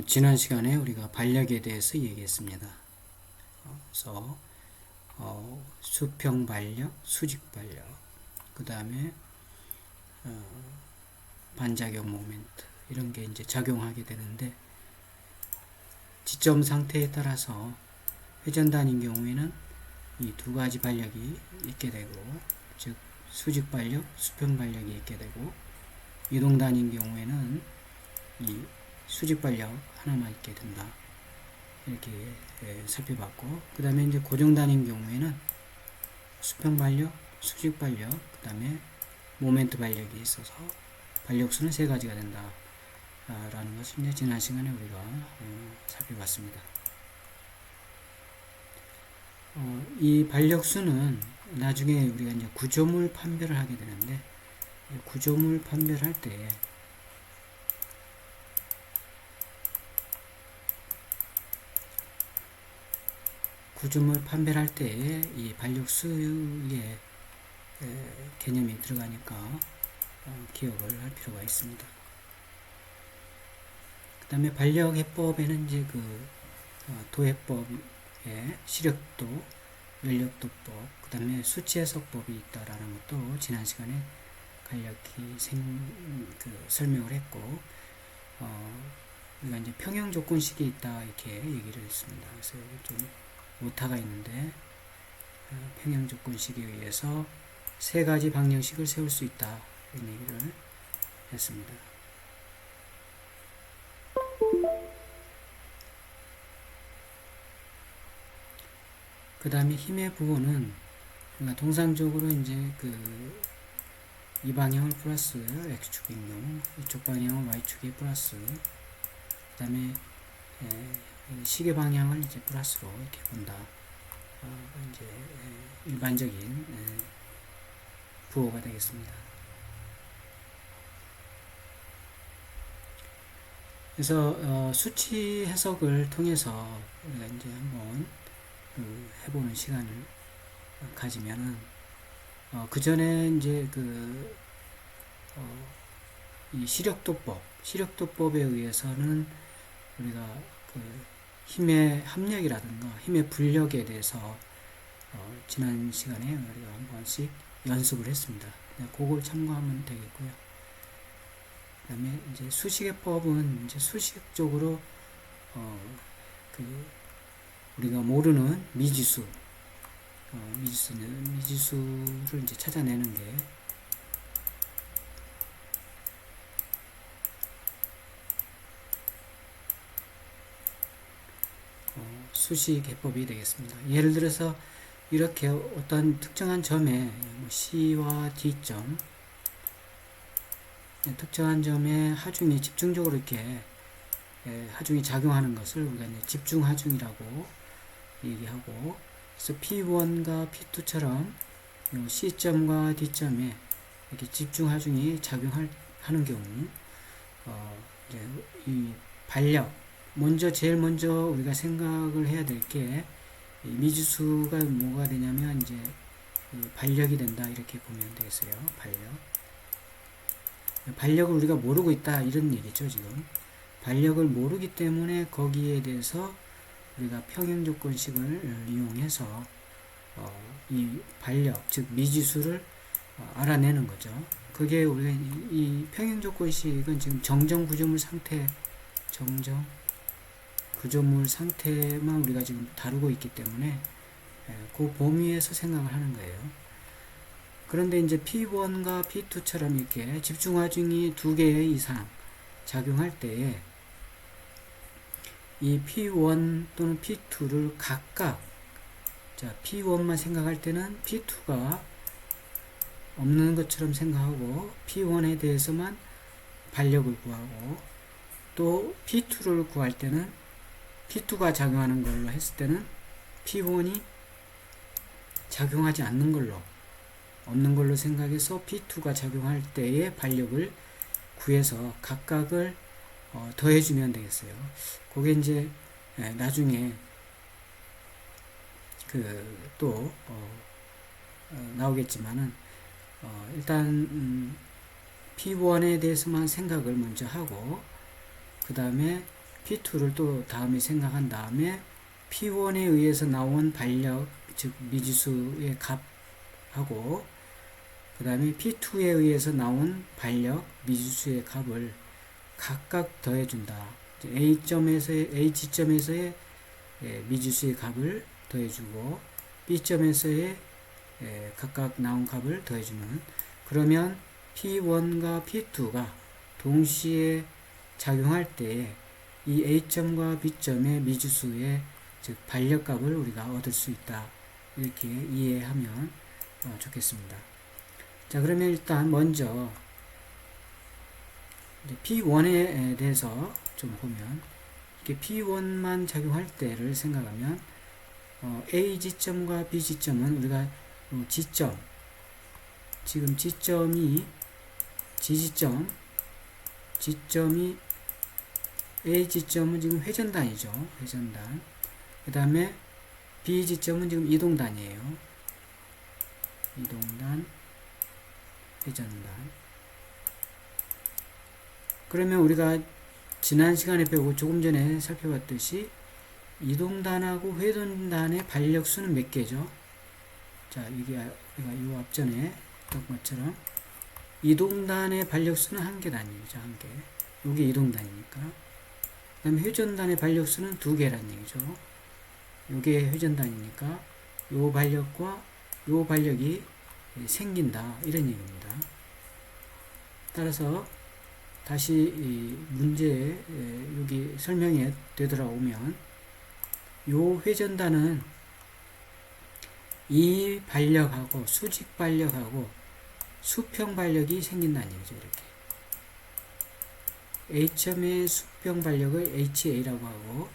지난 시간에 우리가 반력에 대해서 얘기했습니다. 그래서 수평 반력, 수직 반력, 그 다음에 반작용 모멘트 이런 게 이제 작용하게 되는데, 지점 상태에 따라서 회전단인 경우에는 이 두 가지 반력이 있게 되고, 즉 수직 반력, 수평 반력이 있게 되고, 이동단인 경우에는 이 수직 반력 하나만 있게 된다. 이렇게 살펴봤고, 그 다음에 이제 고정단인 경우에는 수평 반력, 수직 반력, 그 다음에 모멘트 반력이 있어서 반력수는 세 가지가 된다. 라는 것을 이제 지난 시간에 우리가 살펴봤습니다. 이 반력수는 나중에 우리가 이제 구조물 판별을 하게 되는데, 구조물 판별할 때 구조물 판별할 때에 이 반력수의 개념이 들어가니까 기억을 할 필요가 있습니다. 그 다음에 반력해법에는 이제 도해법의 시력도, 연력도법, 그 다음에 수치해석법이 있다라는 것도 지난 시간에 간략히 설명을 했고, 우리가 이제 평형조건식이 있다 이렇게 얘기를 했습니다. 그래서 좀 오타가 있는데, 평형조건식에 의해서 세 가지 방정식을 세울 수 있다 이런 얘기를 했습니다. 그 다음에 힘의 부호는 우리가 통상적으로 이제 이 방향을 플러스 x축인 경우, 이쪽 방향은 y축이 플러스, 그 다음에 시계 방향을 이제 플러스로 이렇게 본다. 이제 일반적인 부호가 되겠습니다. 그래서 수치 해석을 통해서 우리가 이제 한번 해보는 시간을 가지면은, 그 전에 이제 이 시력도법에 의해서는 우리가 힘의 합력이라든가 힘의 분력에 대해서 지난 시간에 우리가 한 번씩 연습을 했습니다. 그걸 참고하면 되겠고요. 그 다음에 이제 수식해법은 이제 수식적으로 우리가 모르는 미지수를 이제 찾아내는 게 수식해법이 되겠습니다. 예를 들어서 이렇게 어떤 특정한 점에 C와 D점, 특정한 점에 하중이 집중적으로 이렇게 하중이 작용하는 것을 우리가 이제 집중하중이라고 얘기하고, 그래서 P1과 P2처럼 C점과 D점에 이렇게 집중하중이 작용하는 경우, 이제 이 반력, 제일 먼저 우리가 생각을 해야 될 게, 미지수가 뭐가 되냐면 이제 반력이 된다 이렇게 보면 되겠어요. 반력을 우리가 모르고 있다 이런 얘기죠. 지금 반력을 모르기 때문에 거기에 대해서 우리가 평형조건식을 이용해서 이 반력, 즉 미지수를 알아내는 거죠. 그게 우리가 이 평형조건식은 지금 정정 구조물 상태만 우리가 지금 다루고 있기 때문에 그 범위에서 생각을 하는 거예요. 그런데 이제 P1과 P2처럼 이렇게 집중하중이 2개 이상 작용할 때에 이 P1 또는 P2를 각각, P1만 생각할 때는 P2가 없는 것처럼 생각하고 P1에 대해서만 반력을 구하고, 또 P2를 구할 때는 P2가 작용하는 걸로 했을 때는 P1이 작용하지 않는 걸로, 없는 걸로 생각해서 P2가 작용할 때의 반력을 구해서 각각을 더해주면 되겠어요. 그게 이제 나중에 또 나오겠지만은, 일단 P1에 대해서만 생각을 먼저 하고, 그 다음에 P2를 또 다음에 생각한 다음에 P1에 의해서 나온 반력, 즉 미지수의 값하고 그 다음에 P2에 의해서 나온 반력, 미지수의 값을 각각 더해준다. A 지점에서의 미지수의 값을 더해주고 B점에서의 각각 나온 값을 더해주는, 그러면 P1과 P2가 동시에 작용할 때 이 A점과 B점의 미지수의 즉 반력값을 우리가 얻을 수 있다. 이렇게 이해하면 좋겠습니다. 자, 그러면 일단 먼저 P1에 대해서 좀 보면, 이렇게 P1만 작용할 때를 생각하면 A 지점과 B 지점은 우리가 지점, 지금 지점이 지점이 A 지점은 지금 회전단이죠. 회전단. 그 다음에 B 지점은 지금 이동단이에요. 이동단, 회전단. 그러면 우리가 지난 시간에 배우고 조금 전에 살펴봤듯이 이동단하고 회전단의 반력수는 몇 개죠? 자, 이게 우리가 이 앞전에 했던 것처럼 이동단의 반력수는 한 개단위죠. 한 개. 이게 이동단이니까. 그 다음에 회전단의 반력수는 두 개란 얘기죠. 이게 회전단이니까 요 반력과 요 반력이 생긴다. 이런 얘기입니다. 따라서 다시 이 문제에 여기 설명에 되돌아오면 요 회전단은 이 반력하고 수직 반력하고 수평 반력이 생긴다는 얘기죠. 이렇게 A점의 수평 반력을 HA라고 하고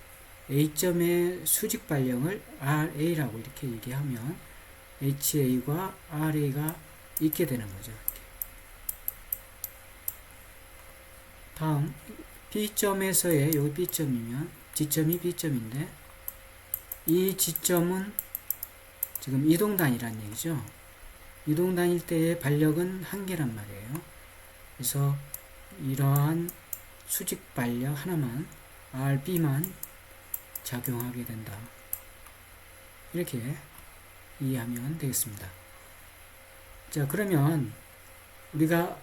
A점의 수직 반력을 RA라고 이렇게 얘기하면 HA과 RA가 있게 되는 거죠. 이렇게. 다음 B점에서의 여기 B점이면 지점이 B점인데 이 지점은 지금 이동단이란 얘기죠. 이동단일 때의 반력은 한 개란 말이에요. 그래서 이러한 수직 반력 하나만 RB만 작용하게 된다. 이렇게 이해하면 되겠습니다. 자, 그러면 우리가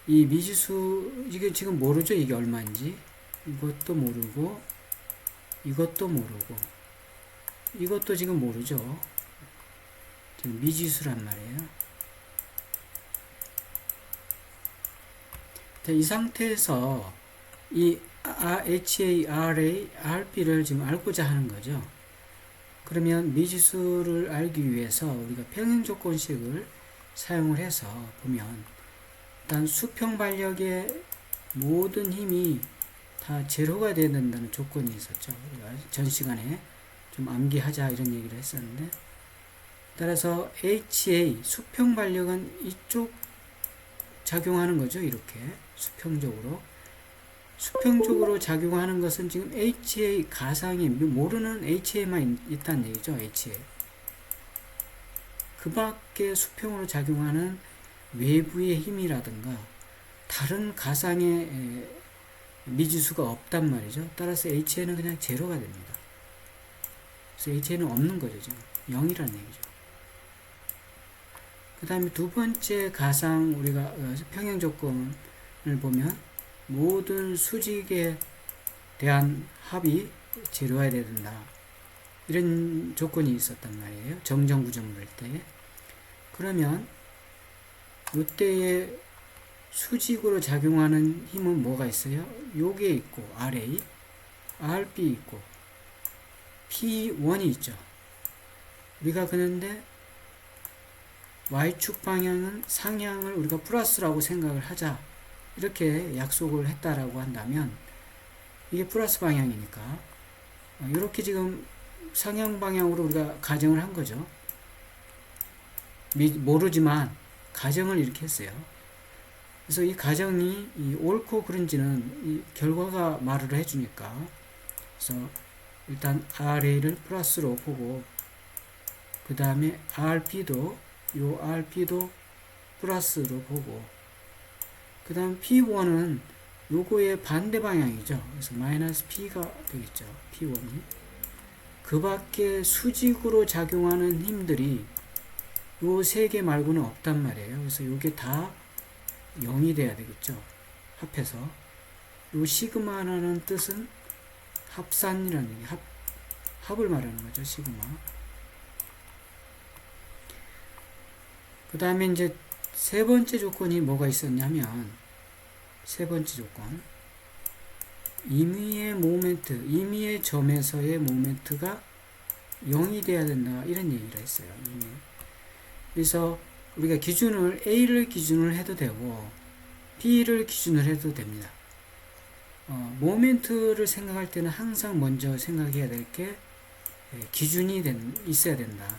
이 미지수, 이게 지금 모르죠? 이게 얼마인지. 이것도 모르고 이것도 모르고 이것도 지금 모르죠? 지금 미지수란 말이에요. 자, 이 상태에서 이 HA, RA, RB를 지금 알고자 하는 거죠. 그러면 미지수를 알기 위해서 우리가 평행조건식을 사용을 해서 보면 일단 수평 반력의 모든 힘이 다 제로가 돼야 된다는 조건이 있었죠. 우리가 전 시간에 좀 암기하자 이런 얘기를 했었는데, 따라서 HA 수평 반력은 이쪽 작용하는 거죠. 이렇게 수평적으로 작용하는 것은 지금 HA 가상이 모르는 HA만 있다는 얘기죠. HA. 그 밖에 수평으로 작용하는 외부의 힘이라든가 다른 가상의 미지수가 없단 말이죠. 따라서 HA는 그냥 제로가 됩니다. 그래서 HA는 없는 거죠. 지금 0이라는 얘기죠. 그 다음에 두 번째 가상 우리가 평행 조건을 보면 모든 수직에 대한 합이 제로해야 된다. 이런 조건이 있었단 말이에요. 정정 구조물일 때. 그러면 이때에 수직으로 작용하는 힘은 뭐가 있어요? 요게 있고 RA, RB 있고 P1이 있죠. 우리가 그런데 Y축 방향은 상향을 우리가 플러스라고 생각을 하자. 이렇게 약속을 했다라고 한다면 이게 플러스 방향이니까 이렇게 지금 상향 방향으로 우리가 가정을 한 거죠. 모르지만 가정을 이렇게 했어요. 그래서 이 가정이 옳고 그른지는 이 결과가 말을 해주니까, 그래서 일단 RA를 플러스로 보고 그 다음에 RB도 플러스로 보고 그 다음 P1은 요거의 반대 방향이죠. 그래서 마이너스 P가 되겠죠. P1이. 그 밖에 수직으로 작용하는 힘들이 요 세 개 말고는 없단 말이에요. 그래서 요게 다 0이 돼야 되겠죠. 합해서. 요 시그마라는 뜻은 합산이라는 얘기, 합을 말하는 거죠. 시그마. 그 다음에 이제 세 번째 조건이 뭐가 있었냐면, 세 번째 조건. 임의의 모멘트, 임의의 점에서의 모멘트가 0이 돼야 된다. 이런 얘기를 했어요. 그래서 우리가 기준을 A를 기준으로 해도 되고 B를 기준으로 해도 됩니다. 모멘트를 생각할 때는 항상 먼저 생각해야 될 게 기준이 있어야 된다.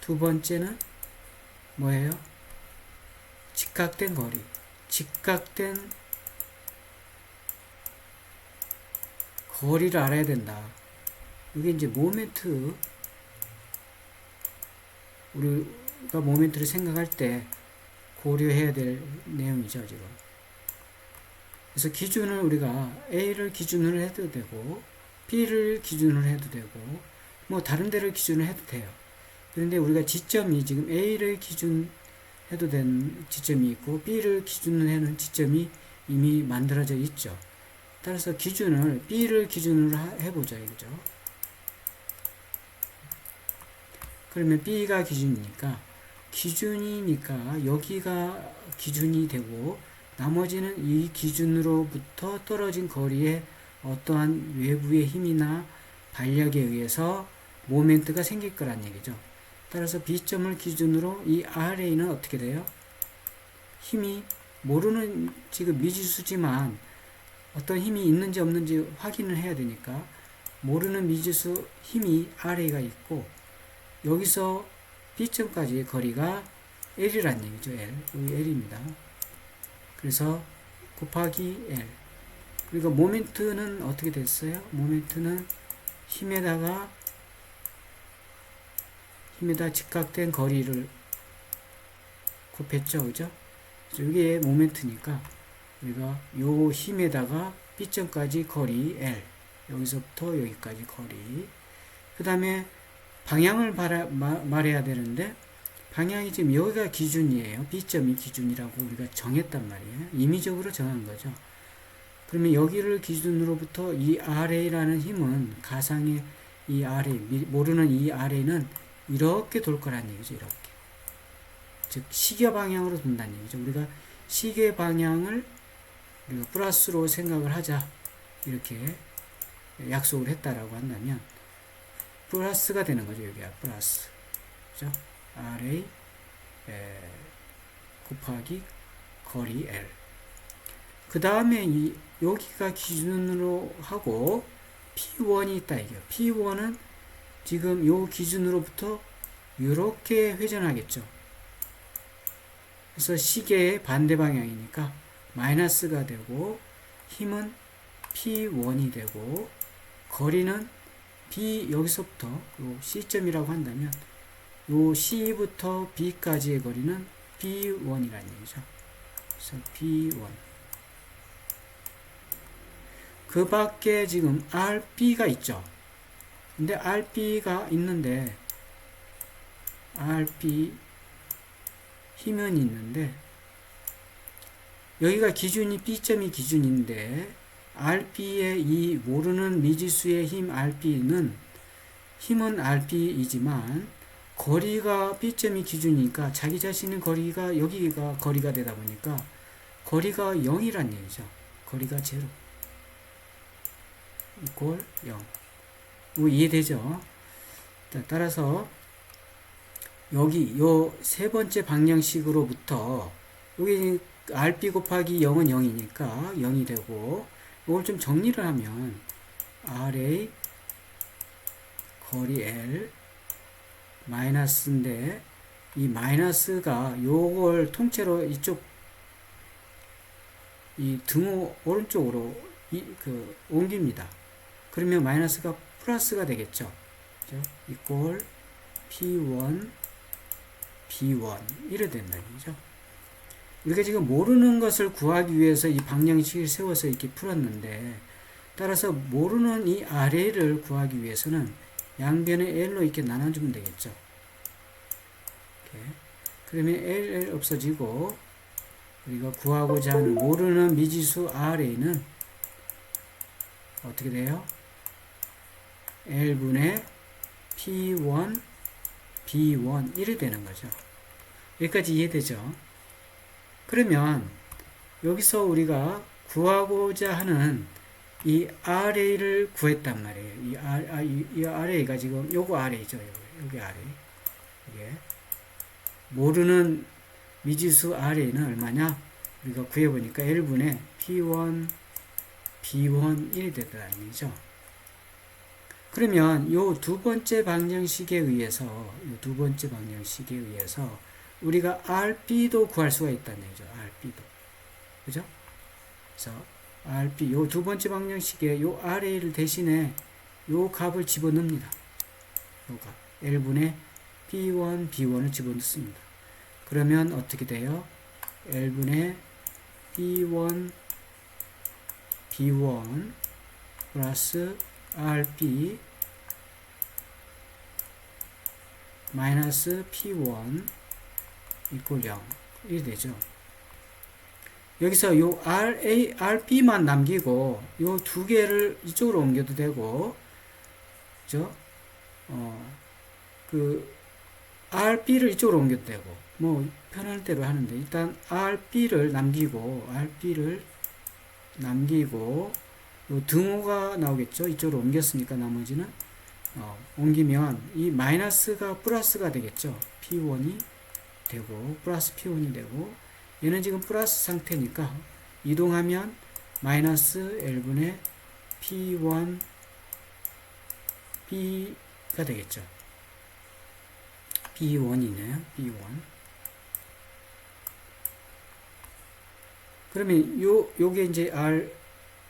두 번째는 뭐예요? 직각된 거리. 직각된 거리를 알아야 된다. 이게 이제 모멘트, 우리가 모멘트를 생각할 때 고려해야 될 내용이죠, 지금. 그래서 기준을 우리가 A를 기준으로 해도 되고, B를 기준으로 해도 되고, 뭐 다른 데를 기준으로 해도 돼요. 그런데 우리가 지점이 지금 A를 기준해도 된 지점이 있고, B를 기준으로 하는 지점이 이미 만들어져 있죠. 따라서 기준을 B를 기준으로 해보자, 이거죠. 그러면 B가 기준이니까 여기가 기준이 되고 나머지는 이 기준으로부터 떨어진 거리에 어떠한 외부의 힘이나 반력에 의해서 모멘트가 생길 거란 얘기죠. 따라서 B점을 기준으로 이 RA는 어떻게 돼요? 힘이 모르는 지금 미지수지만 어떤 힘이 있는지 없는지 확인을 해야 되니까 모르는 미지수 힘이 RA가 있고 여기서 B점까지의 거리가 L이란 얘기죠. L. 여기 L입니다. 그래서 곱하기 L. 그리고 모멘트는 어떻게 됐어요? 모멘트는 힘에다 직각된 거리를 곱했죠. 그죠? 이게 모멘트니까 우리가 요 힘에다가 B점까지 거리 L. 여기서부터 여기까지 거리. 그 다음에 방향을 말해야 되는데 방향이 지금 여기가 기준이에요. B점이 기준이라고 우리가 정했단 말이에요. 임의적으로 정한 거죠. 그러면 여기를 기준으로부터 이 RA라는 힘은 가상의 이 RA, 모르는 이 RA는 이렇게 돌 거란 얘기죠. 이렇게. 즉 시계 방향으로 돈다는 얘기죠. 우리가 시계 방향을 우리가 플러스로 생각을 하자. 이렇게 약속을 했다라고 한다면 플러스가 되는 거죠. 여기가 플러스. 그죠? RA 곱하기 거리 L. 그 다음에 여기가 기준으로 하고 P1이 있다 이게요. P1은 지금 요 기준으로부터 이렇게 회전하겠죠. 그래서 시계의 반대 방향이니까 마이너스가 되고 힘은 P1이 되고 거리는 B 여기서부터 요 C점이라고 한다면 요 C부터 B까지의 거리는 B1이라는 얘기죠. 그래서 B1. 그 밖에 지금 RB가 있죠. 근데 RB가 있는데 RB 힘은 있는데 여기가 기준이 B점이 기준인데 RB의 이 모르는 미지수의 힘 RB는 힘은 RB이지만 거리가 B점이 기준이니까 자기 자신의 거리가 여기가 거리가 되다 보니까 거리가 0이란 얘기죠. 거리가 0 이퀄 0. 이거 이해되죠? 따라서 여기 요 세 번째 방정식으로부터 여기 RB 곱하기 0은 0이니까 0이 되고 이걸 좀 정리를 하면 RA 거리 L 마이너스인데 이 마이너스가 요걸 통째로 이쪽 이 등호 오른쪽으로 옮깁니다. 그러면 마이너스가 플러스가 되겠죠. 그죠? 이퀄 P1 B1 이래 된다는 얘기죠. 우리가 지금 모르는 것을 구하기 위해서 이 방정식을 세워서 이렇게 풀었는데, 따라서 모르는 이 아래를 구하기 위해서는 양변의 L로 이렇게 나눠주면 되겠죠. 이렇게. 그러면 L 없어지고, 우리가 구하고자 하는 모르는 미지수 RA는 어떻게 돼요? L분의 P1, B1, 1이 되는 거죠. 여기까지 이해되죠? 그러면 여기서 우리가 구하고자 하는 이 RA를 구했단 말이에요. 이 RA가 지금 요거 RA죠. 여기 RA. 이게 모르는 미지수 RA는 얼마냐? 우리가 구해보니까 L분의 P1, B1, 1이 됐다는 얘기죠. 그러면 요 두 번째 방정식에 의해서 우리가 RB도 구할 수가 있다는 얘기죠. RB도. 그죠? 그래서 RB, 요 두 번째 방정식에 요 RA를 대신에 요 값을 집어넣습니다. 요 값. L분의 B1, B1을 집어넣습니다. 그러면 어떻게 돼요? L분의 B1, B1 플러스 RB 마이너스 P1 이꼴 0 이렇게 되죠. 여기서 요 RA, RB만 남기고 요 두 개를 이쪽으로 옮겨도 되고, 그죠? RB를 이쪽으로 옮겨도 되고, 뭐 편할 대로 하는데, 일단 RB를 남기고 요 등호가 나오겠죠. 이쪽으로 옮겼으니까 나머지는 옮기면 이 마이너스가 플러스가 되겠죠. P1이 되고 플러스 P1이 되고, 얘는 지금 플러스 상태니까 이동하면 마이너스 L분의 P1 B가 되겠죠. B1이네요. B1. 그러면 요게 이제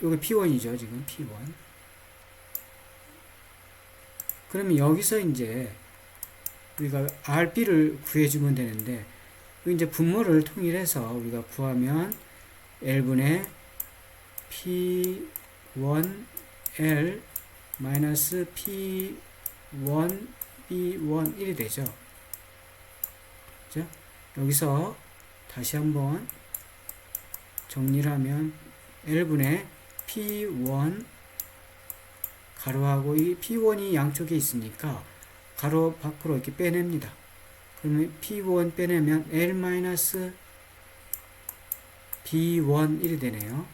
요게 P1이죠. 지금 P1. 그러면 여기서 이제 우리가 RB를 구해주면 되는데, 이제 분모를 통일해서 우리가 구하면 L분의 P1 L 마이너스 P1 B1 1이 되죠. 그죠? 여기서 다시 한번 정리를 하면 L분의 P1 가로하고 이 P1이 양쪽에 있으니까 가로 밖으로 이렇게 빼냅니다. 그러면 P1 빼내면 L-B1 1이 되네요.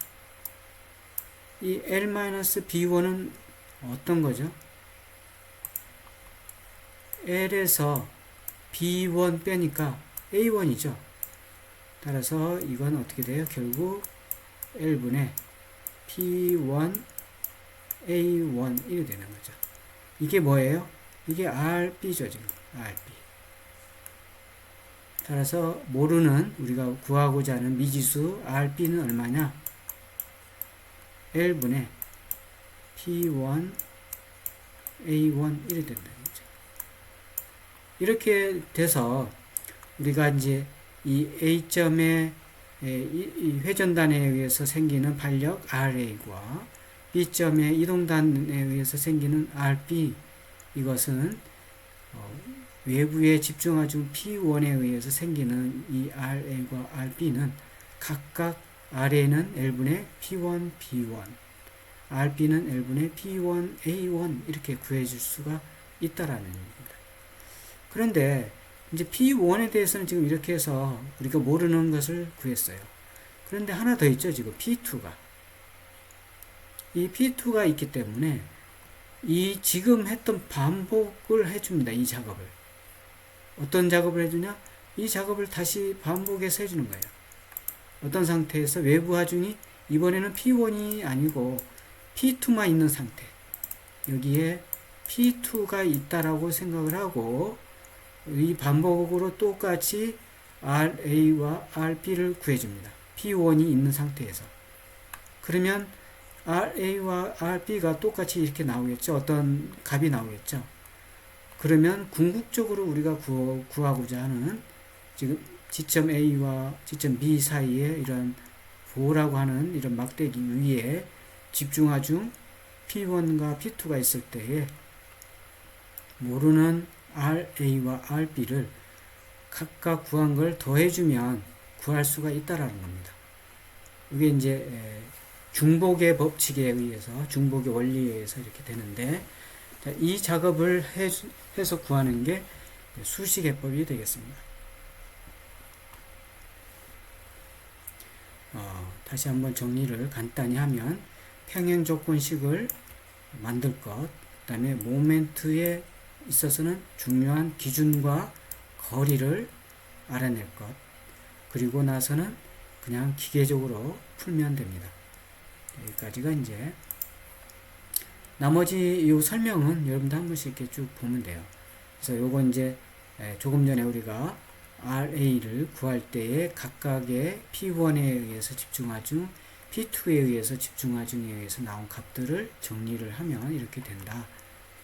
이 L-B1은 어떤 거죠? L에서 B1 빼니까 A1이죠. 따라서 이건 어떻게 돼요? 결국 L분의 P1 A1 1이 되는 거죠. 이게 뭐예요? 이게 RB죠, 지금. RB. 따라서 모르는 우리가 구하고자 하는 미지수 RB는 얼마냐? L분의 P1 A1 1이 된다는 거죠. 이렇게 돼서 우리가 이제 이 A점의 이 회전단에 의해서 생기는 반력 RA과 B점의 이동단에 의해서 생기는 RB, 이것은 외부에 집중화중 P1에 의해서 생기는 이 RA과 RB는 각각 RA는 L분의 P1, B1, RB는 L분의 P1, A1 이렇게 구해줄 수가 있다라는 얘기입니다. 그런데 이제 P1에 대해서는 지금 이렇게 해서 우리가 모르는 것을 구했어요. 그런데 하나 더 있죠. 지금 P2가. 이 P2가 있기 때문에 이 지금 했던 반복을 해줍니다. 이 작업을. 어떤 작업을 해주냐? 이 작업을 다시 반복해서 해주는 거예요. 어떤 상태에서 외부 하중이 이번에는 P1이 아니고 P2만 있는 상태. 여기에 P2가 있다라고 생각을 하고 이 반복으로 똑같이 RA와 RB를 구해줍니다. P1이 있는 상태에서. 그러면 RA와 RB가 똑같이 이렇게 나오겠죠. 어떤 값이 나오겠죠. 그러면 궁극적으로 우리가 구하고자 하는 지금 지점 A와 지점 B 사이에 이런 보라고 하는 이런 막대기 위에 집중하중 P1과 P2가 있을 때에 모르는 RA와 RB를 각각 구한 걸 더해주면 구할 수가 있다라는 겁니다. 이게 이제 중복의 법칙에 의해서, 중복의 원리에 의해서 이렇게 되는데, 이 작업을 해서 구하는 게 수식해법이 되겠습니다. 다시 한번 정리를 간단히 하면 평행조건식을 만들 것, 그 다음에 모멘트에 있어서는 중요한 기준과 거리를 알아낼 것, 그리고 나서는 그냥 기계적으로 풀면 됩니다. 여기까지가 이제 나머지 이 설명은 여러분도 한 번씩 이렇게 쭉 보면 돼요. 그래서 요거 이제 조금 전에 우리가 RA를 구할 때에 각각의 P1에 의해서 집중하중, P2에 의해서 집중하중에 의해서 나온 값들을 정리를 하면 이렇게 된다.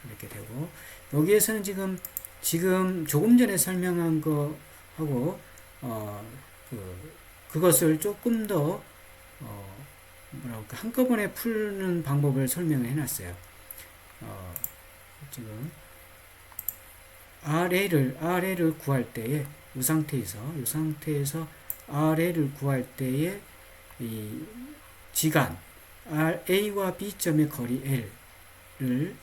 이렇게 되고, 여기에서는 지금 조금 전에 설명한 거하고 그것을 조금 더 한꺼번에 푸는 방법을 설명을 해놨어요. 지금 RA를 구할 때에 이 상태에서 RA를 구할 때에 이 지간 A와 B점의 거리 L을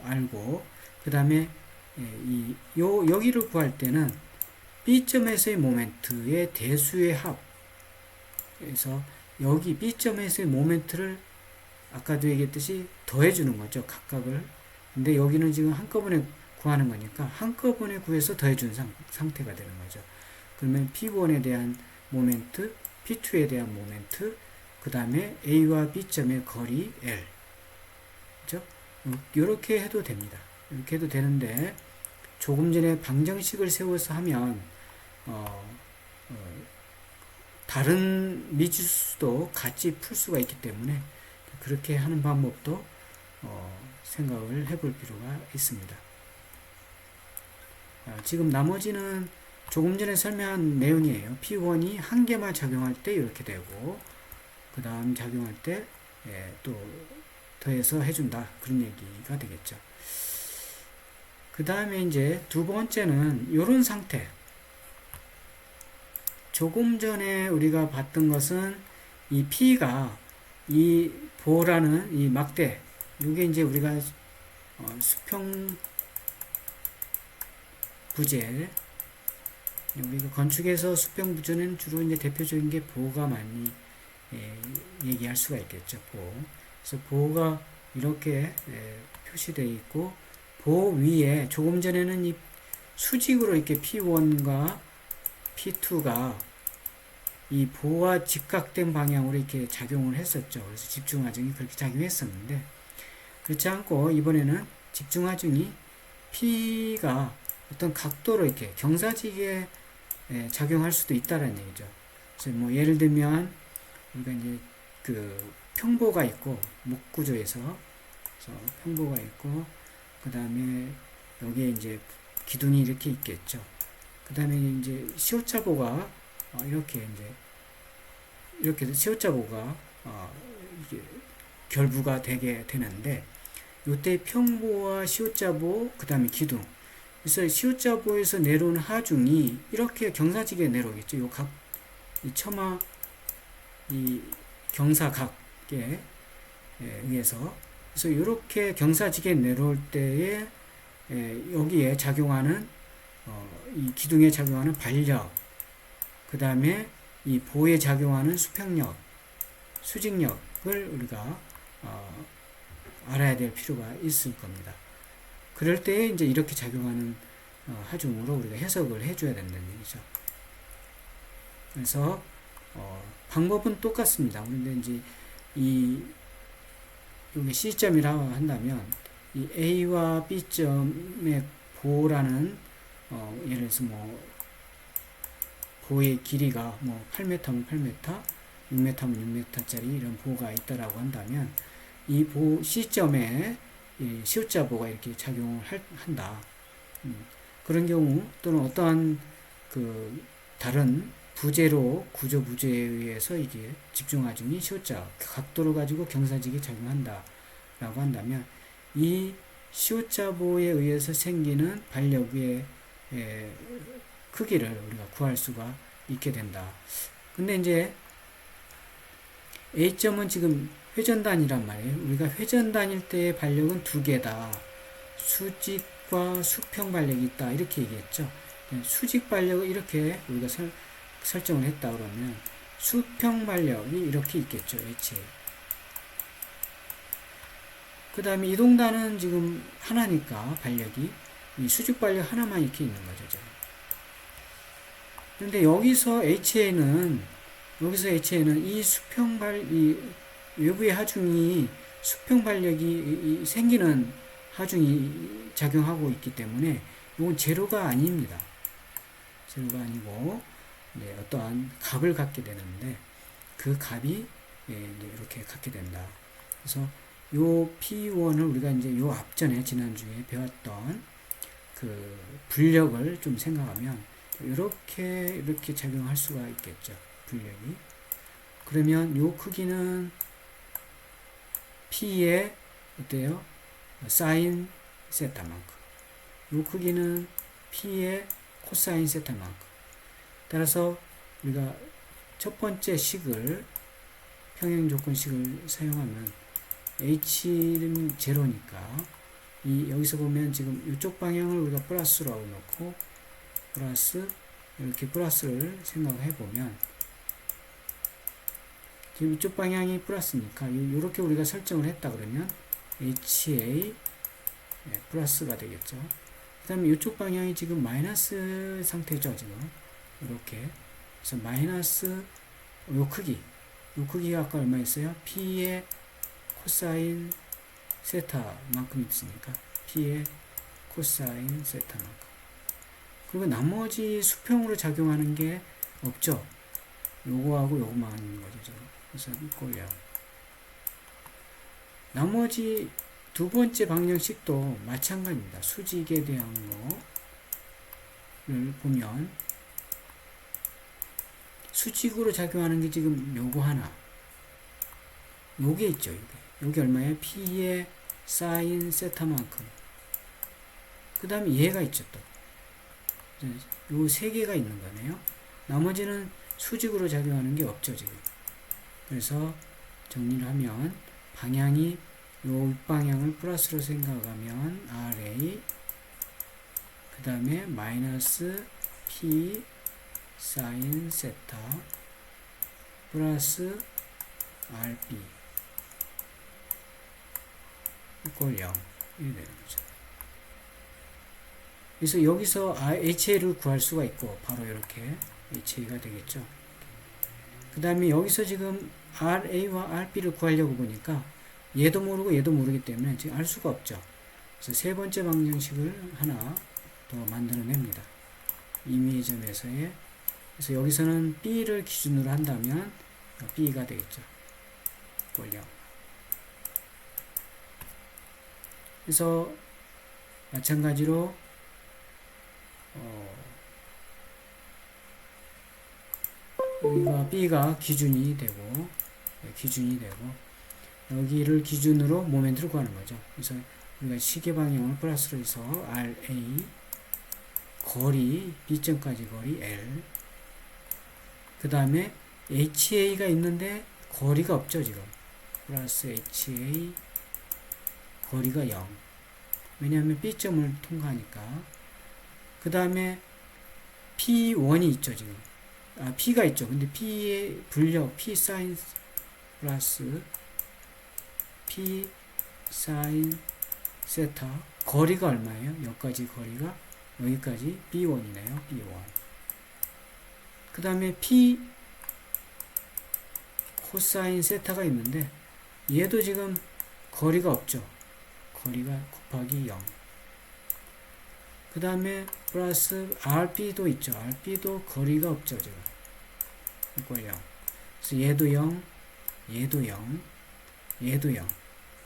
알고, 그 다음에 여기를 구할 때는 B점에서의 모멘트의 대수의 합, 그래서 여기 B점에서의 모멘트를 아까도 얘기했듯이 더해주는 거죠, 각각을. 근데 여기는 지금 한꺼번에 구하는 거니까 한꺼번에 구해서 더해준 상태가 되는 거죠. 그러면 P1에 대한 모멘트, P2에 대한 모멘트, 그 다음에 A와 B점의 거리 L, 그렇죠? 이렇게 해도 됩니다. 이렇게 해도 되는데, 조금 전에 방정식을 세워서 하면 다른 미지수도 같이 풀 수가 있기 때문에 그렇게 하는 방법도 생각을 해볼 필요가 있습니다. 지금 나머지는 조금 전에 설명한 내용이에요. P1이 한 개만 작용할 때 이렇게 되고, 그 다음 작용할 때 또 더해서 해준다, 그런 얘기가 되겠죠. 그 다음에 이제 두 번째는 이런 상태. 조금 전에 우리가 봤던 것은 이 P가 이 보라는 이 막대, 이게 이제 우리가 수평 부재, 우리가 건축에서 수평 부재는 주로 이제 대표적인 게 보가 많이 얘기할 수가 있겠죠. 그래서 보가 이렇게 표시되어 있고, 보 위에 조금 전에는 이 수직으로 이렇게 P1과 P2가 이 보와 직각된 방향으로 이렇게 작용을 했었죠. 그래서 집중하중이 그렇게 작용했었는데, 그렇지 않고 이번에는 집중하중이 P가 어떤 각도로 이렇게 경사지게 작용할 수도 있다는 얘기죠. 그래서 뭐 예를 들면 우리가 이제 그 평보가 있고, 목구조에서 그래서 평보가 있고, 그 다음에 여기에 이제 기둥이 이렇게 있겠죠. 그 다음에 이제 시옷자보가 이렇게 시옷자보가 이게 결부가 되게 되는데, 이때 평보와 시옷자보, 그 다음에 기둥. 그래서 시옷자보에서 내려온 하중이 이렇게 경사지게 내려오겠죠. 이 처마, 이 경사각에 의해서. 그래서 이렇게 경사지게 내려올 때에 여기에 작용하는 이 기둥에 작용하는 반력, 그 다음에 이 보에 작용하는 수평력, 수직력을 우리가 알아야 될 필요가 있을 겁니다. 그럴 때 이제 이렇게 작용하는 하중으로 우리가 해석을 해줘야 된다는 얘기죠. 그래서 방법은 똑같습니다. 그런데 이제 여기 C점이라고 한다면 이 A와 B점의 보라는 예를 들어서 뭐 보의 길이가 뭐 8m면 8m, 6m면 6m짜리 이런 보가 있다라고 한다면, 이 보 C점에 이 시옷자보가 이렇게 작용을 한다. 그런 경우, 또는 어떠한 그 다른 부재로 구조 부재에 의해서 이게 집중하중이 시호자 각도를 가지고 경사직이 작용한다 라고 한다면 이 시호자보에 의해서 생기는 반력의 크기를 우리가 구할 수가 있게 된다. 근데 이제 A점은 지금 회전단이란 말이에요. 우리가 회전단일 때의 반력은 두 개다. 수직과 수평 반력이 있다. 이렇게 얘기했죠. 수직 반력을 이렇게 우리가 설정을 했다 그러면 수평 반력이 이렇게 있겠죠. HA. 그 다음에 이동단은 지금 하나니까 반력이 이 수직 반력 하나만 이렇게 있는 거죠. 지금. 근데 여기서 HA는 이 이 외부의 하중이 수평 반력이 생기는 하중이 작용하고 있기 때문에 이건 제로가 아닙니다. 제로가 아니고 어떠한 값을 갖게 되는데 그 값이 이렇게 갖게 된다. 그래서 요 P1을 우리가 이제 요 앞전에 지난주에 배웠던 그 불력을 좀 생각하면 이렇게 작용할 수가 있겠죠. 불력이. 그러면 요 크기는 P의 어때요? 사인 세타만큼. 요 크기는 P의 코사인 세타만큼. 따라서 우리가 첫 번째 식을 평행조건식을 사용하면 H는 제로니까 여기서 보면 지금 이쪽 방향을 우리가 플러스라고 놓고 이렇게 플러스를 생각해 보면 지금 이쪽 방향이 플러스니까 이렇게 우리가 설정을 했다 그러면 HA 플러스가 되겠죠. 그 다음에 이쪽 방향이 지금 마이너스 상태죠. 지금 이렇게. 그래서 마이너스 요 크기가 아까 얼마였어요? P의 코사인 세타만큼 있으니까 P의 코사인 세타만큼. 그리고 나머지 수평으로 작용하는 게 없죠. 요거하고 요거만 있는 거죠. 지금. 그래서 이꼴이야. 나머지 두 번째 방정식도 마찬가지입니다. 수직에 대한 거를 보면 수직으로 작용하는 게 지금 요거 하나. 요게 있죠. 요게 얼마예요? P의 사인 세타만큼. 그 다음에 얘가 있죠. 또. 요 세 개가 있는 거네요. 나머지는 수직으로 작용하는 게 없죠. 지금. 그래서 정리를 하면 방향이 요 방향을 플러스로 생각하면 RA 그 다음에 마이너스 P 사인 세타 플러스 RB 이꼴 0 이렇게 되는 거죠. 그래서 여기서 HA를 구할 수가 있고 바로 이렇게 HA가 되겠죠. 그 다음에 여기서 지금 RA와 RB를 구하려고 보니까 얘도 모르고 얘도 모르기 때문에 지금 알 수가 없죠. 그래서 세 번째 방정식을 하나 더 만들어냅니다. 이미점에서의 그래서 여기서는 B를 기준으로 한다면 B가 되겠죠. 꼴0. 그래서 마찬가지로 여기가 B가 기준이 되고 여기를 기준으로 모멘트를 구하는 거죠. 그래서 우리가 시계 방향을 플러스로 해서 RA 거리 B점까지 거리 L 그 다음에 HA가 있는데 거리가 없죠. 지금 플러스 HA 거리가 0 왜냐하면 B점을 통과하니까 그 다음에 P1이 있죠. 지금 P가 있죠. 근데 P의 불력 P 사인 플러스 P 사인 세타 거리가 얼마예요? 여기까지 거리가 여기까지 B1이네요. B1 그 다음에 P 코사인 세타가 있는데 얘도 지금 거리가 없죠. 거리가 곱하기 0 그 다음에 플러스 RB도 있죠. RB도 거리가 없죠. 지금 이꼴 0 그래서 얘도 0 얘도 0 얘도 0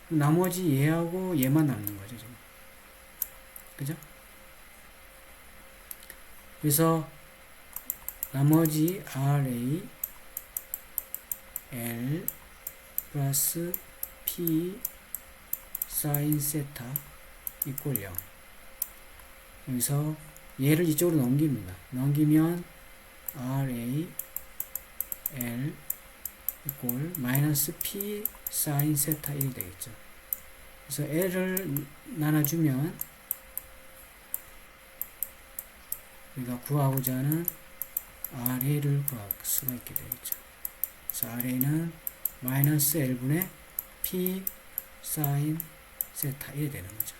나머지 얘하고 얘만 남는 거죠. 지금 그죠? 그래서 나머지 RA L 플러스 P 사인 세타 이꼴 0. 여기서 얘를 이쪽으로 넘깁니다. 넘기면 RA L 이꼴 마이너스 P 사인 세타 1이 되겠죠. 그래서 L을 나눠주면 우리가 구하고자 하는 RA를 구할 수가 있게 되겠죠. 그래서 RA는 마이너스 L분의 P 사인 세타 1이 되는 거죠.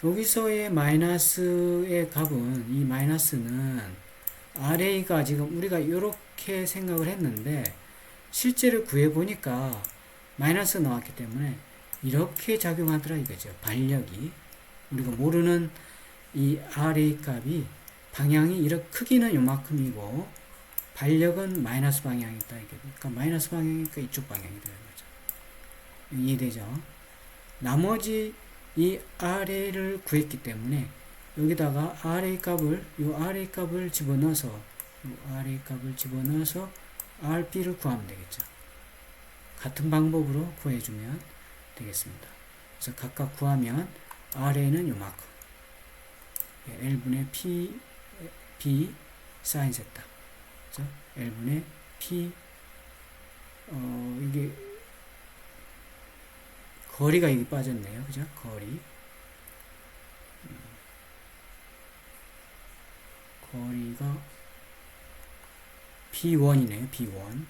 여기서의 마이너스의 값은, 이 마이너스는 RA가 지금 우리가 이렇게 생각을 했는데 실제로 구해보니까 마이너스 나왔기 때문에 이렇게 작용하더라 이거죠. 반력이 우리가 모르는 이 RA 값이 방향이 이렇게 크기는 요만큼이고 반력은 마이너스 방향이 있다 이게. 그러니까 마이너스 방향이니까 이쪽 방향이 되는 거죠. 이해되죠? 나머지 이 RA를 구했기 때문에 여기다가 RA 값을 집어넣어서 RB를 구하면 되겠죠. 같은 방법으로 구해주면 되겠습니다. 그래서 각각 구하면 RA는 요만큼 L분의 B 사인 세타, 그죠? L분의 P 이게 거리가 여기 빠졌네요. 그죠? 거리가 B1이네요. B1.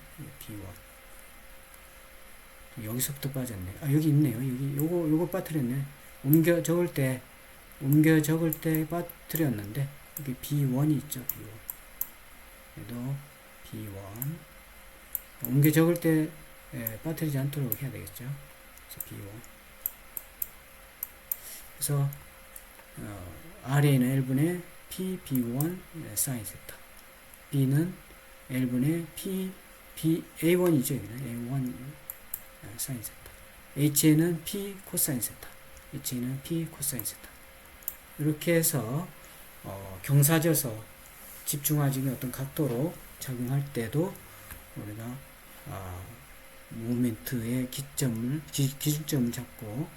여기서부터 빠졌네. 아, 여기 있네요. 여기 요거 빠뜨렸네. 옮겨 적을 때 빠뜨렸는데 여기 B1이 있죠. B1. 얘도 B1. 옮겨 적을 때 빠뜨리지 않도록 해야 되겠죠. 그래서 B1. 그래서 RA는 L분의 P B1 사인 세타, B는 L분의 P A1이죠. 여기는 A1 사인 세타, HA는 P 코사인 세타, HA는 P 코사인 세타. 이렇게 해서 경사져서 집중화적인 어떤 각도로 작용할 때도 우리가 모멘트의 기준점을 잡고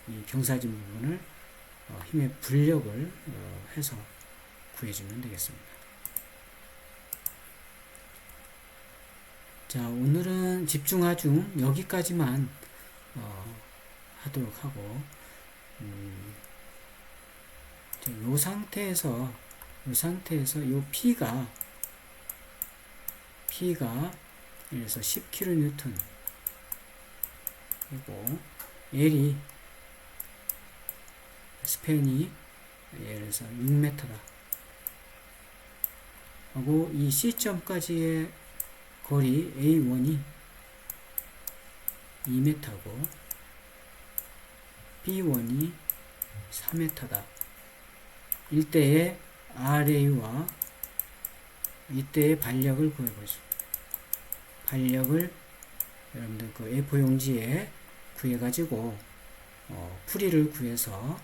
이 경사진 부분을 힘의 분력을 해서 구해주면 되겠습니다. 자, 오늘은 집중화중 여기까지만 하도록 하고, 이 상태에서 이 P가 예를 들어서 10kN 그리고 L이 스팬이 예를 들어서 6m다 하고, 이 C점까지의 거리 A1이 2m고 B1이 3m다. 이때의 RA와 이때의 반력을 구해보죠. 반력을 여러분들 그 A4 용지에 구해가지고 풀이를 구해서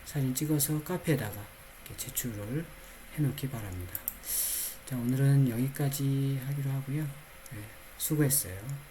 사진 찍어서 카페에다가 이렇게 제출을 해놓기 바랍니다. 자, 오늘은 여기까지 하기로 하고요. 네, 수고했어요.